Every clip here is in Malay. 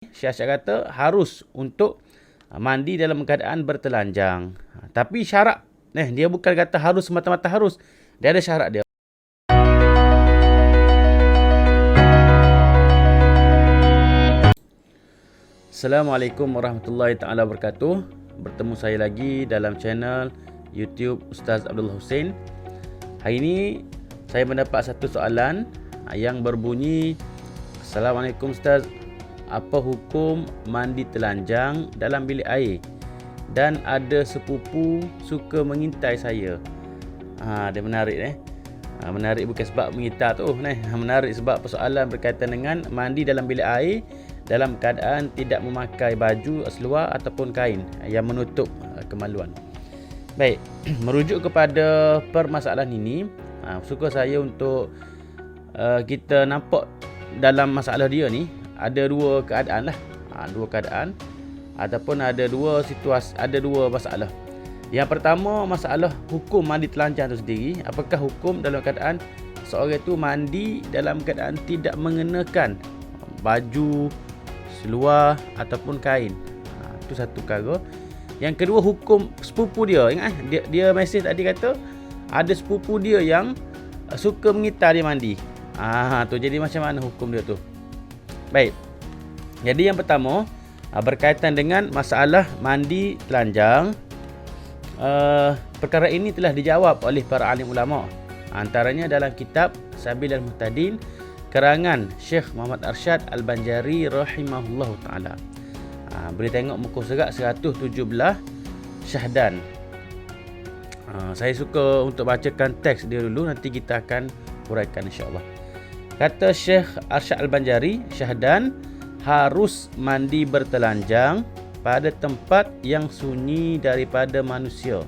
Syekh kata harus untuk mandi dalam keadaan bertelanjang. Tapi syarat, dia bukan kata harus semata-mata harus. Dia ada syarat dia. Assalamualaikum warahmatullahi taala wabarakatuh. Bertemu saya lagi dalam channel YouTube Ustaz Abdullah Hussein. Hari ini saya mendapat satu soalan yang berbunyi, Assalamualaikum Ustaz, apa hukum mandi telanjang dalam bilik air? Dan ada sepupu suka mengintai saya. Dia menarik menarik bukan sebab mengintai tu menarik sebab persoalan berkaitan dengan mandi dalam bilik air dalam keadaan tidak memakai baju seluar ataupun kain yang menutup kemaluan. Baik, merujuk kepada permasalahan ini, suka saya untuk kita nampak dalam masalah dia ni ada dua keadaan lah. Dua keadaan ataupun ada dua situasi, ada dua masalah. Yang pertama, masalah hukum mandi telanjang itu sendiri. Apakah hukum dalam keadaan seorang itu mandi dalam keadaan tidak mengenakan baju, seluar ataupun kain. Itu satu perkara. Yang kedua, hukum sepupu dia. Ingat dia mesej tadi kata ada sepupu dia yang suka mengitar dia mandi. Tu jadi macam mana hukum dia tu? Baik. Jadi yang pertama berkaitan dengan masalah mandi telanjang. Perkara ini telah dijawab oleh para alim ulama. Antaranya dalam kitab Sabilul Muhtadin karangan Syekh Muhammad Arsyad Al-Banjari rahimahullahu taala. Boleh tengok muka surat 117 Syahdan. Saya suka untuk bacakan teks dia dulu, nanti kita akan huraikan insya-Allah. Kata Syekh Arsyad Al-Banjari, Syahdan harus mandi bertelanjang pada tempat yang sunyi daripada manusia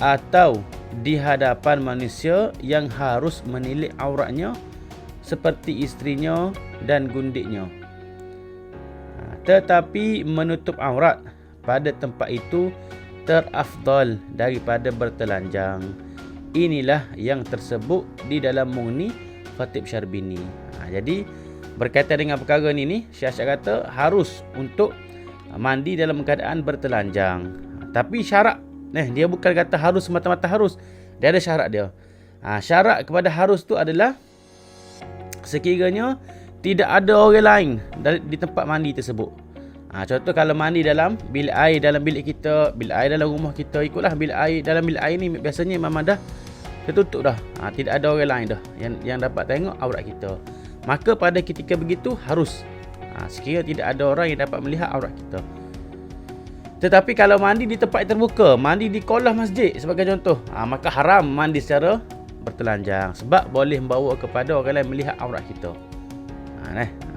atau di hadapan manusia yang harus menilik auratnya seperti isterinya dan gundiknya. Tetapi menutup aurat pada tempat itu terafdal daripada bertelanjang. Inilah yang tersebut di dalam Mughni Khatib Syarbini. Jadi berkaitan dengan perkara ini, Syekh kata harus untuk mandi dalam keadaan bertelanjang. Tapi syarat, dia bukan kata harus semata-mata harus. Dia ada syarat dia. Syarat kepada harus tu adalah sekiranya tidak ada orang lain di tempat mandi tersebut. Contoh kalau mandi dalam bilik air, dalam bilik kita, bilik air dalam rumah kita, ikutlah bilik air. Dalam bilik air ni biasanya memang dah tertutup dah. Tidak ada orang lain dah yang dapat tengok aurat kita. Maka pada ketika begitu harus, sekiranya tidak ada orang yang dapat melihat aurat kita. Tetapi kalau mandi di tempat terbuka, mandi di kolah masjid sebagai contoh, maka haram mandi secara bertelanjang sebab boleh membawa kepada orang lain melihat aurat kita.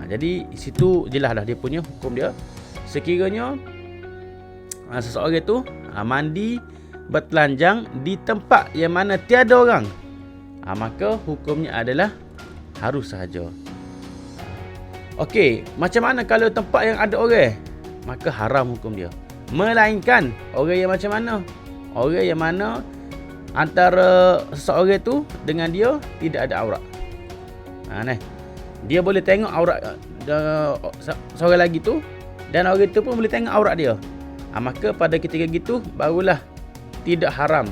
Jadi situ jelas dah dia punya hukum dia. Sekiranya seseorang itu mandi bertelanjang di tempat yang mana tiada orang, maka hukumnya adalah harus sahaja. Okey, macam mana kalau tempat yang ada orang? Maka haram hukum dia. Melainkan orang yang macam mana? Orang yang mana antara seseorang itu dengan dia tidak ada aurat. Dia boleh tengok aurat seorang lagi tu dan orang itu pun boleh tengok aurat dia. Maka pada ketika gitu barulah tidak haram.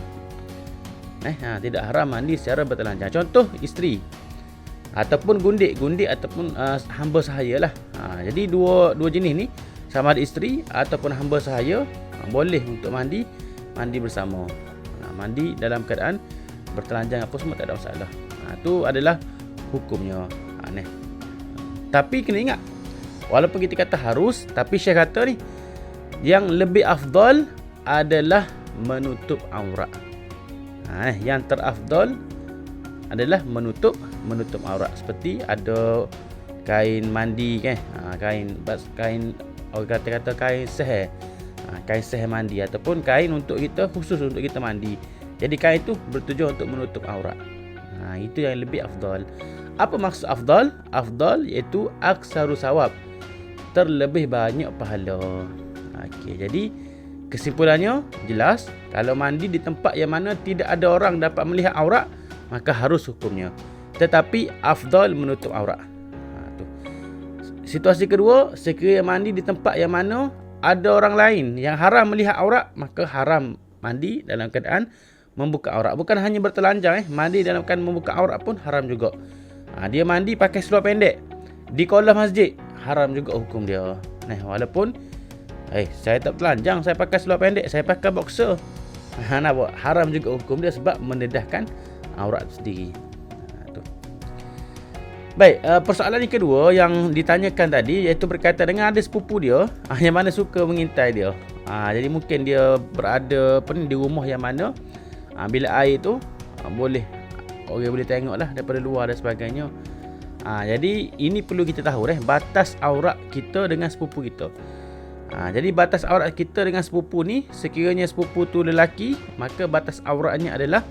Tidak haram mandi secara bertelanjang. Contoh isteri ataupun gundik ataupun hamba sahaya lah. Jadi dua jenis ni, sama ada isteri ataupun hamba sahaya, boleh untuk mandi bersama. Mandi dalam keadaan bertelanjang apa semua tak ada masalah. Itu adalah hukumnya. Tapi kena ingat, walaupun kita kata harus, tapi Syekh kata ni yang lebih afdal adalah menutup aurat. Yang terafdal adalah menutup aurat. Seperti ada kain mandi kain orang kata kain seher. Kain seher mandi ataupun kain untuk kita, khusus untuk kita mandi. Jadi kain itu bertujuan untuk menutup aurat. Itu yang lebih afdal. Apa maksud afdal? Afdal iaitu aksaru sawab, terlebih banyak pahala. Jadi kesimpulannya jelas, kalau mandi di tempat yang mana tidak ada orang dapat melihat aurat, maka harus hukumnya. Tetapi afdal menutup aurat. Situasi kedua, sekiranya mandi di tempat yang mana ada orang lain yang haram melihat aurat, maka haram mandi dalam keadaan membuka aurat. Bukan hanya bertelanjang, mandi dalam keadaan membuka aurat pun haram juga. Dia mandi pakai seluar pendek di kolam masjid, haram juga hukum dia. Walaupun saya tak telanjang, saya pakai seluar pendek, saya pakai boxer, nak buat, haram juga hukum dia sebab mendedahkan aurat sendiri. Baik, persoalan yang kedua yang ditanyakan tadi, iaitu berkaitan dengan ada sepupu dia yang mana suka mengintai dia. Jadi mungkin dia berada di rumah yang mana bila air tu boleh, orang boleh tengok lah daripada luar dan sebagainya. Jadi ini perlu kita tahu batas aurat kita dengan sepupu kita. Jadi batas aurat kita dengan sepupu ni, sekiranya sepupu tu lelaki, maka batas auratnya adalah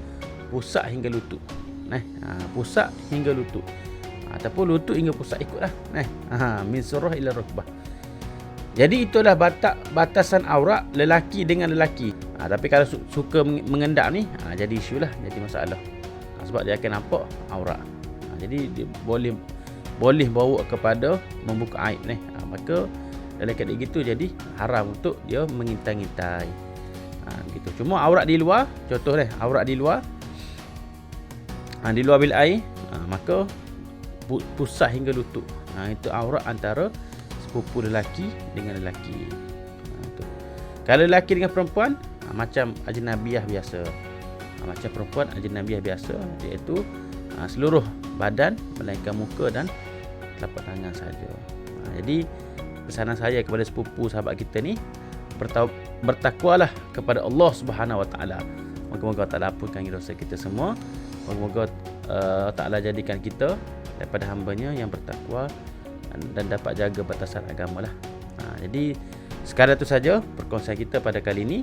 pusat hingga lutut. Pusat hingga lutut, ataupun lutut hingga pusat, ikutlah. Min surah ila rukbah. Jadi itulah batasan aurat lelaki dengan lelaki. Tapi kalau suka mengendap ni, jadi isu lah, jadi masalah. Sebab dia akan nampak aurat. Jadi dia boleh bawa kepada membuka aib ni. Maka dalam keadaan gitu, jadi haram untuk dia mengintai-ngintai. Gitu. Cuma aurat di luar, contoh aurat di luar, di luar bil air, maka pusat hingga lutut. Itu aurat antara sepupu lelaki dengan lelaki. Kalau lelaki dengan perempuan, macam ajnabiah biasa. Macam perempuan ajnabiah biasa, iaitu seluruh badan melainkan muka dan telapak tangan saja. Jadi pesanan saya kepada sepupu sahabat kita ni, bertakwalah kepada Allah Subhanahu Wa Taala. Moga-moga Allah Taala ampunkan dosa kita semua. Moga-moga Taala jadikan kita daripada hamba-Nya yang bertakwa dan dapat jaga batasan agama lah. Jadi sekadar itu saja perkongsian kita pada kali ini.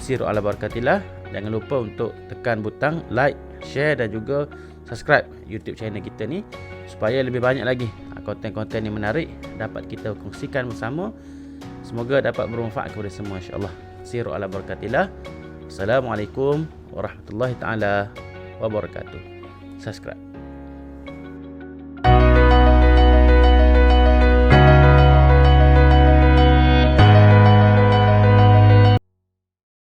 Siru ala barakatillah. Jangan lupa untuk tekan butang like, share dan juga subscribe YouTube channel kita ni, supaya lebih banyak lagi konten-konten yang menarik dapat kita kongsikan bersama. Semoga dapat bermanfaat kepada semua, insya-Allah. Siru ala barakatillah. Assalamualaikum warahmatullahi taala wabarakatuh. Subscribe.